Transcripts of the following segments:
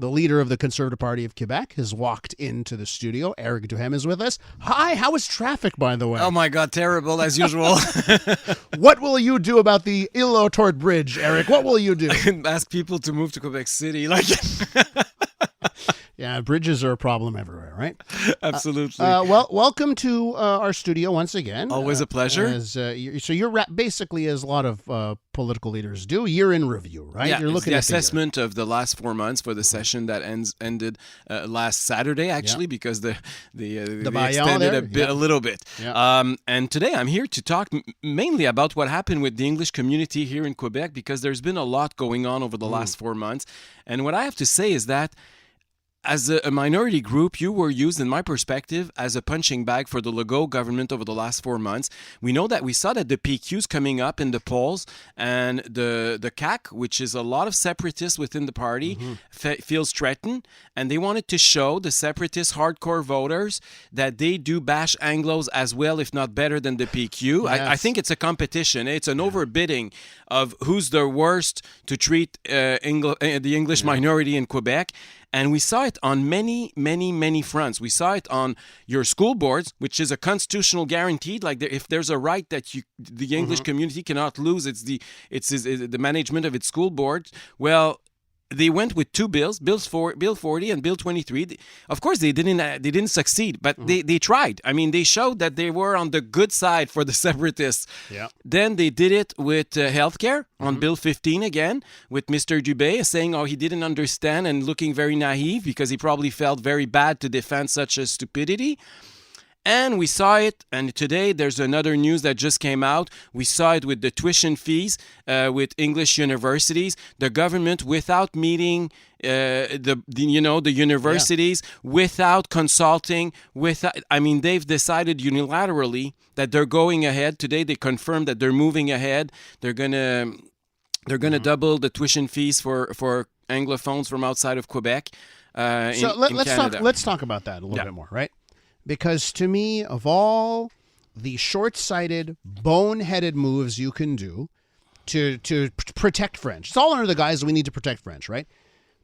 the leader of the Conservative Party of Quebec, has walked into the studio. Éric Duhaime is with us. Hi, how is traffic, by the way? Oh my God, terrible as usual. What will you do about the Île-aux-Torts Bridge, Éric? What will you do? Ask people to move to Quebec City. Yeah, bridges are a problem everywhere, right? Absolutely. Well, welcome to our studio once again. Always a pleasure. You're basically, as a lot of political leaders do, year in review, right? Yeah, You're looking the at assessment of the last 4 months for the session that ended last Saturday, actually, because they extended a little bit. Yeah. And today I'm here to talk mainly about what happened with the English community here in Quebec, because there's been a lot going on over the last 4 months. And what I have to say is that as a minority group, you were used, in my perspective, as a punching bag for the Legault government over the last 4 months. We saw that the PQ's coming up in the polls, and the CAQ, which is a lot of separatists within the party, feels threatened, and they wanted to show the separatist hardcore voters that they do bash Anglos as well, if not better than the PQ. Yes. I think it's a competition. It's an overbidding of who's the worst to treat the English minority in Quebec. And we saw it on many, many, many fronts. We saw it on your school boards, which is a constitutional guaranteed. Like if there's a right that the English community cannot lose, it's the management of its school board. Well, they went with two bills, Bill 40 and Bill 23. Of course, they didn't succeed, but they tried. I mean, they showed that they were on the good side for the separatists. Yeah. Then they did it with healthcare on Bill 15 again, with Mr. Dubé saying, he didn't understand and looking very naive because he probably felt very bad to defend such a stupidity. And we saw it, and today there's another news that just came out. We saw it with the tuition fees with English universities. The government, without meeting the universities, without consulting, they've decided unilaterally that they're going ahead. Today they confirmed that they're moving ahead. They're gonna double the tuition fees for Anglophones from outside of Quebec. Let's talk about that a little bit more, right? Because to me, of all the short-sighted, boneheaded moves you can do to protect French, it's all under the guise that we need to protect French, right?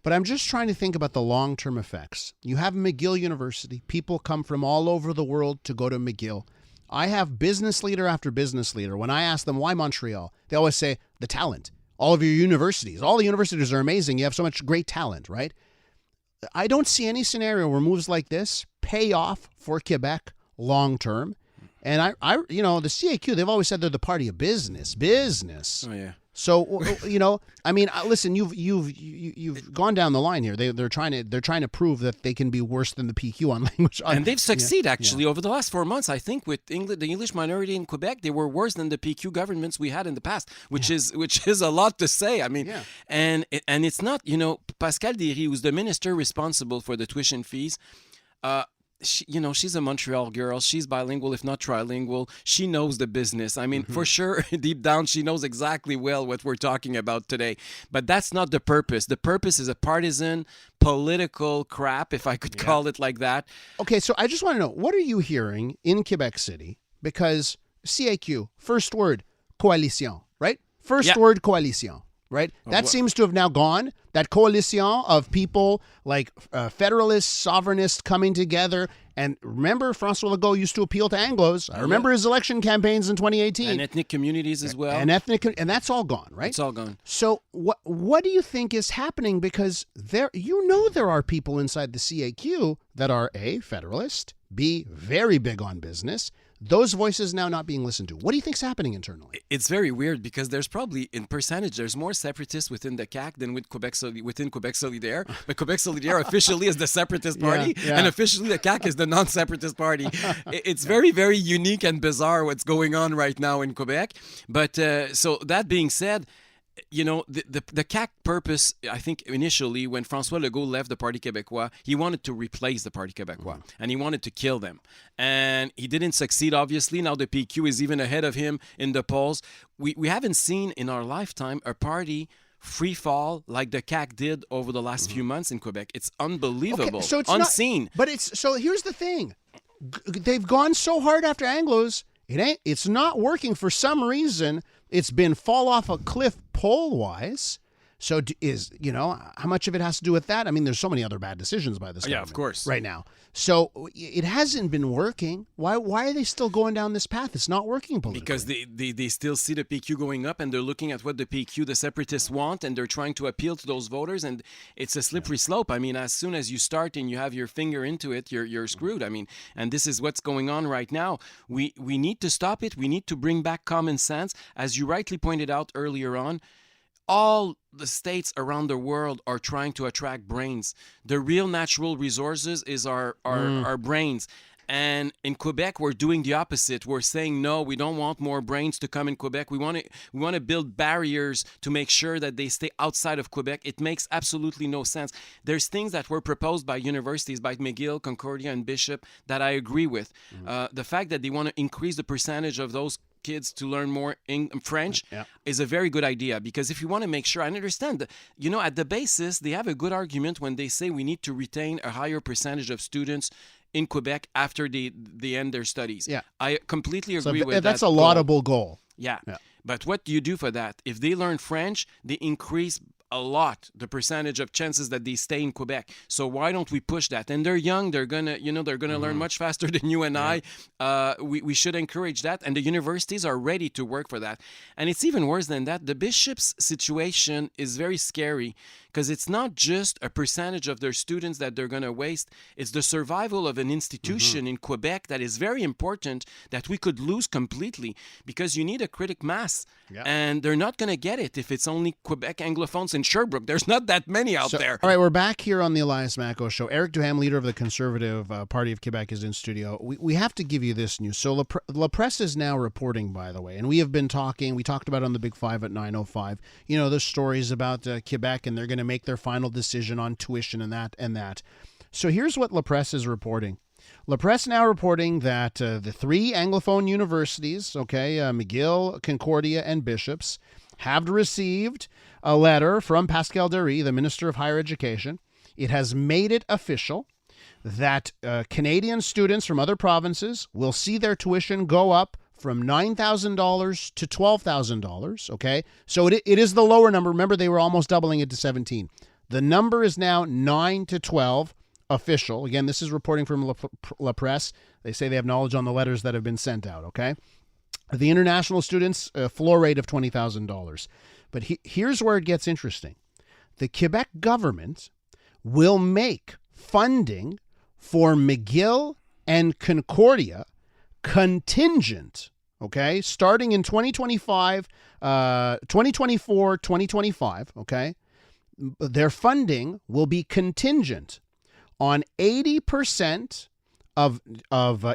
But I'm just trying to think about the long-term effects. You have McGill University. People come from all over the world to go to McGill. I have business leader after business leader. When I ask them, why Montreal? They always say, the talent. All of your universities. All the universities are amazing. You have so much great talent, right? I don't see any scenario where moves like this pay off for Quebec long term. And the CAQ, they've always said they're the party of business. Oh yeah. So listen, you've gone down the line here. They're trying to prove that they can be worse than the PQ on language, and they've succeeded actually over the last 4 months. I think with the English minority in Quebec, they were worse than the PQ governments we had in the past, which is a lot to say. I mean, and it's not Pascal Derry, who's the minister responsible for the tuition fees. She's a Montreal girl. She's bilingual, if not trilingual. She knows the business. I mean, for sure, deep down, she knows exactly well what we're talking about today. But that's not the purpose. The purpose is a partisan, political crap, if I could call it like that. Okay, so I just want to know, what are you hearing in Quebec City? Because CAQ, first word, coalition, right? First word, coalition. Right? That seems to have now gone. That coalition of people like federalists, sovereignists coming together. And remember, François Legault used to appeal to Anglos. I remember his election campaigns in 2018. And ethnic communities as well. And that's all gone, right? It's all gone. So what do you think is happening? Because there are people inside the CAQ that are A, federalist, B, very big on business. Those voices now not being listened to. What do you think's happening internally? It's very weird because there's probably, in percentage, there's more separatists within the CAQ than within Quebec Solidaire. But Quebec Solidaire officially is the separatist party, and officially the CAQ is the non-separatist party. It's very, very unique and bizarre what's going on right now in Quebec. But so that being said, the CAQ purpose, I think initially when François Legault left the Parti Québécois, he wanted to replace the Parti Québécois and he wanted to kill them. And he didn't succeed, obviously. Now the PQ is even ahead of him in the polls. We haven't seen in our lifetime a party free fall like the CAQ did over the last few months in Quebec. It's unbelievable. Okay, so it's unseen. So here's the thing. They've gone so hard after Anglos. It's not working for some reason. It's been fall off a cliff poll-wise. So how much of it has to do with that? I mean, there's so many other bad decisions by this government. Yeah, of course. Right now. So it hasn't been working. Why are they still going down this path? It's not working politically. Because they still see the PQ going up, and they're looking at what the PQ, the separatists want, and they're trying to appeal to those voters, and it's a slippery slope. I mean, as soon as you start and you have your finger into it, you're screwed. I mean, and this is what's going on right now. We need to stop it. We need to bring back common sense. As you rightly pointed out earlier on, all the states around the world are trying to attract brains. The real natural resources is our brains. And in Quebec, we're doing the opposite. We're saying, no, we don't want more brains to come in Quebec. We want to build barriers to make sure that they stay outside of Quebec. It makes absolutely no sense. There's things that were proposed by universities, by McGill, Concordia, and Bishop, that I agree with. The fact that they want to increase the percentage of those kids to learn more French is a very good idea, because if you want to make sure, I understand that, at the basis, they have a good argument when they say we need to retain a higher percentage of students in Quebec after they end their studies. Yeah. I completely agree with that. That's a laudable goal. Yeah. But what do you do for that? If they learn French, they increase a lot the percentage of chances that they stay in Quebec. So why don't we push that? And they're young, they're gonna learn much faster than you and I. We should encourage that, and the universities are ready to work for that. And it's even worse than that. The bishops' situation is very scary, because it's not just a percentage of their students that they're going to waste. It's the survival of an institution in Quebec that is very important, that we could lose completely, because you need a critic mass. And they're not going to get it if it's only Quebec Anglophones in Sherbrooke. There's not that many out there. All right, we're back here on the Elias Macko Show. Éric Duhaime, leader of the Conservative Party of Quebec, is in studio. We have to give you this news. So La Presse is now reporting, by the way, and we have been talking. We talked about it on the Big Five at 9:05. The stories about Quebec, and they're going to make their final decision on tuition and that. So here's what La Presse is reporting. La Presse now reporting that the three Anglophone universities, McGill, Concordia, and Bishops, have received a letter from Pascal Derry, the Minister of Higher Education. It has made it official that Canadian students from other provinces will see their tuition go up from $9,000 to $12,000, okay? So it is the lower number. Remember, they were almost doubling it to 17. The number is now 9 to 12, official. Again, this is reporting from La Presse. They say they have knowledge on the letters that have been sent out, okay? The international students, a floor rate of $20,000. But here's where it gets interesting. The Quebec government will make funding for McGill and Concordia contingent, okay, starting in 2024, 2025, okay, their funding will be contingent on 80% of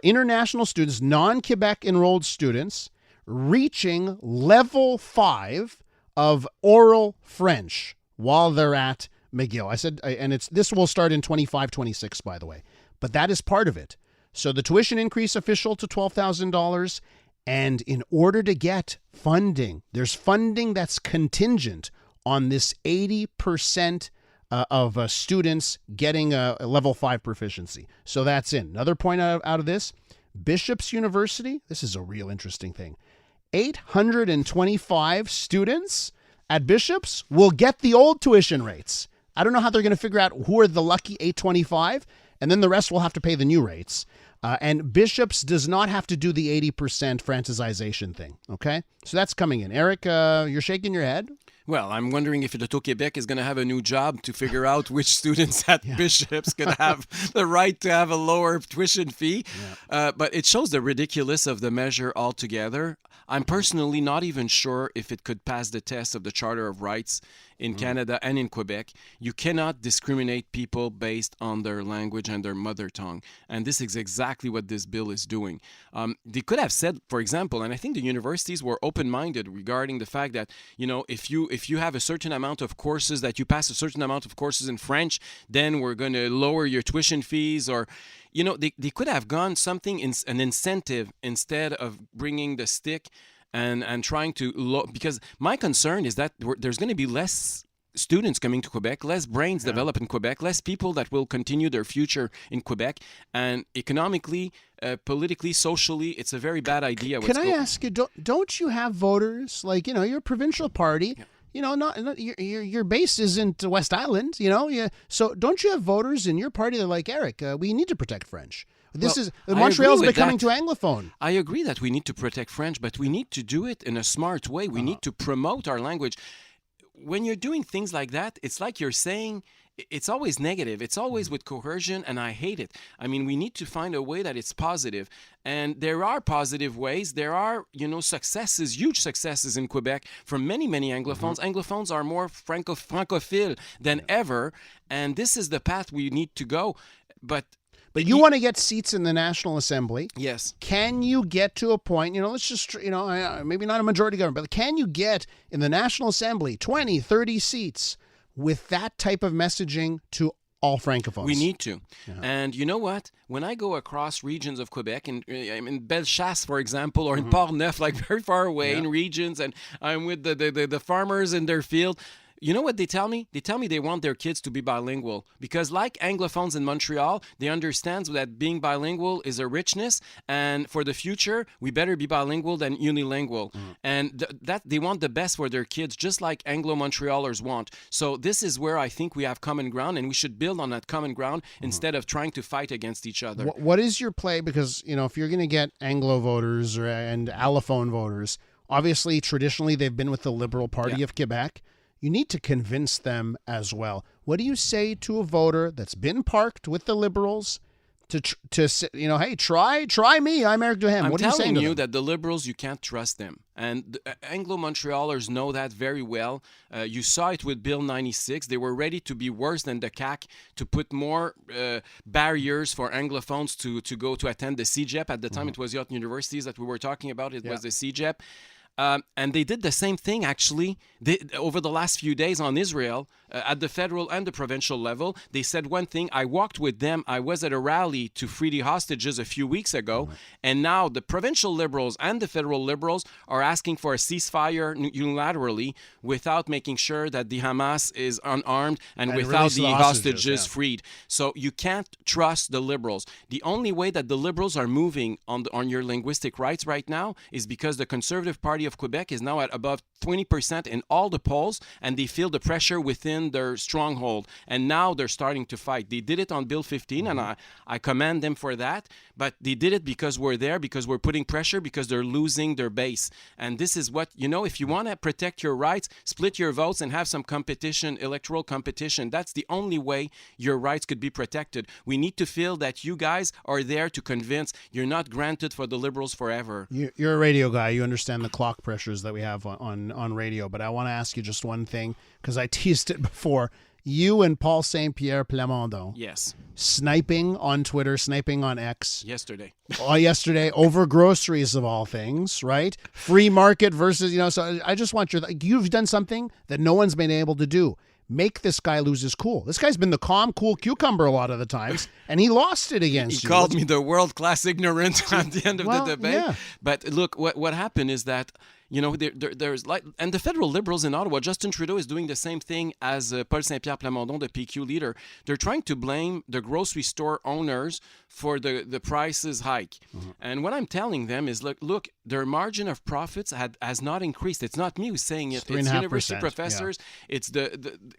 international students, non-Quebec enrolled students, reaching level 5 of oral French while they're at McGill. I said, and this will start in 25-26, by the way, but that is part of it. So the tuition increase official to $12,000, and in order to get funding, there's funding that's contingent on this 80% of students getting a level 5 proficiency. So that's in. Another point out of this, Bishop's University, this is a real interesting thing. 825 students at Bishop's will get the old tuition rates. I don't know how they're going to figure out who are the lucky 825, and then the rest will have to pay the new rates. And Bishop's does not have to do the 80% franchisization thing, okay? So that's coming in. Éric, you're shaking your head? Well, I'm wondering if L'Auto-Québec is going to have a new job to figure out which students at Bishop's can have the right to have a lower tuition fee. But it shows the ridiculous of the measure altogether. I'm personally not even sure if it could pass the test of the Charter of Rights in Canada and in Quebec. You cannot discriminate people based on their language and their mother tongue. And this is exactly what this bill is doing. They could have said, for example, and I think the universities were open-minded regarding the fact that, if you have a certain amount of courses, that you pass a certain amount of courses in French, then we're going to lower your tuition fees, or they could have gone something, an incentive, instead of bringing the stick and trying to because my concern is that there's going to be less students coming to Quebec, less brains develop in Quebec, less people that will continue their future in Quebec, and economically, politically, socially, it's a very bad idea. Can I ask you, don't you have voters, like, you're a provincial party, not your base isn't West Island, So don't you have voters in your party that are like, Eric, we need to protect French. Montreal's becoming too Anglophone. I agree that we need to protect French, but we need to do it in a smart way. We need to promote our language. When you're doing things like that, it's like you're saying, it's always negative. It's always with coercion, and I hate it. I mean, we need to find a way that it's positive. And there are positive ways. There are, successes, huge successes in Quebec from many, many Anglophones. Anglophones are more francophile than ever, and this is the path we need to go. But you want to get seats in the National Assembly. Yes. Can you get to a point, let's just, maybe not a majority government, but can you get in the National Assembly 20, 30 seats with that type of messaging to all Francophones? We need to. Yeah. And you know what? When I go across regions of Quebec, I'm in Bellechasse, for example, or in Port-Neuf, like very far away in regions, and I'm with the farmers in their field, you know what they tell me? They tell me they want their kids to be bilingual because, like Anglophones in Montreal, they understand that being bilingual is a richness, and for the future, we better be bilingual than unilingual. And that they want the best for their kids, just like Anglo-Montrealers want. So this is where I think we have common ground, and we should build on that common ground instead of trying to fight against each other. What is your play? Because, if you're going to get Anglo voters and allophone voters, obviously, traditionally, they've been with the Liberal Party of Quebec. You need to convince them as well. What do you say to a voter that's been parked with the Liberals to hey, try me. I'm Éric Duhaime. What are you saying to them? I'm telling you that the Liberals, you can't trust them. And Anglo-Montrealers know that very well. You saw it with Bill 96. They were ready to be worse than the CAQ, to put more barriers for Anglophones to go to attend the CEGEP. At the time, it was York Universities that we were talking about. It was the CEGEP. And they did the same thing, actually, over the last few days on Israel, at the federal and the provincial level. They said one thing. I walked with them. I was at a rally to free the hostages a few weeks ago. And now the provincial Liberals and the federal Liberals are asking for a ceasefire unilaterally without making sure that the Hamas is unarmed and without the hostages freed. So you can't trust the Liberals. The only way that the Liberals are moving on your linguistic rights right now is because the Conservative Party of Quebec is now at above 20% in all the polls, and they feel the pressure within their stronghold. And now they're starting to fight. They did it on Bill 15, and I commend them for that. But they did it because we're there, because we're putting pressure, because they're losing their base. And this is what, if you want to protect your rights, split your votes and have some competition, electoral competition. That's the only way your rights could be protected. We need to feel that you guys are there to convince. You're not granted for the Liberals forever. You're a radio guy. You understand the clock pressures that we have on radio. But I want to ask you just one thing, because I teased it before. You and Paul Saint-Pierre Plamondon. Yes. Sniping on Twitter, sniping on X. Yesterday. Yesterday over groceries of all things, right? Free market versus, so I just want you've done something that no one's been able to do. Make this guy lose his cool. This guy's been the calm, cool cucumber a lot of the times, and he lost it against you. He called me the world-class ignorant at the end of the debate. Yeah. But look, what happened is that, there's and the federal Liberals in Ottawa, Justin Trudeau is doing the same thing as Paul Saint-Pierre Plamondon, the PQ leader. They're trying to blame the grocery store owners for the prices hike. And what I'm telling them is, look, their margin of profits has not increased. It's not me who's saying it. It's university professors. Yeah. It's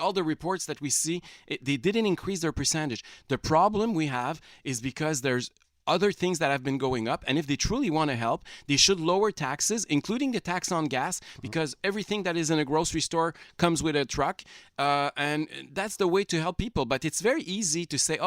all the reports that we see. They didn't increase their percentage. The problem we have is because there's other things that have been going up, and if they truly want to help, they should lower taxes, including the tax on gas, because everything that is in a grocery store comes with a truck, and that's the way to help people. But it's very easy to say,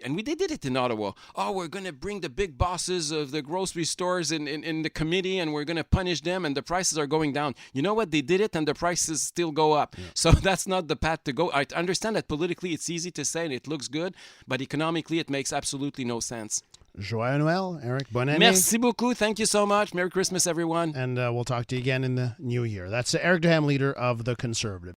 they did it in Ottawa, we're going to bring the big bosses of the grocery stores in the committee, and we're going to punish them, and the prices are going down. You know what? They did it, and the prices still go up. Yeah. So that's not the path to go. I understand that politically it's easy to say, and it looks good, but economically it makes absolutely no sense. Joyeux Noël, Eric. Bonne année. Merci beaucoup. Thank you so much. Merry Christmas, everyone. And we'll talk to you again in the new year. That's Éric Duhaime, leader of the Conservative.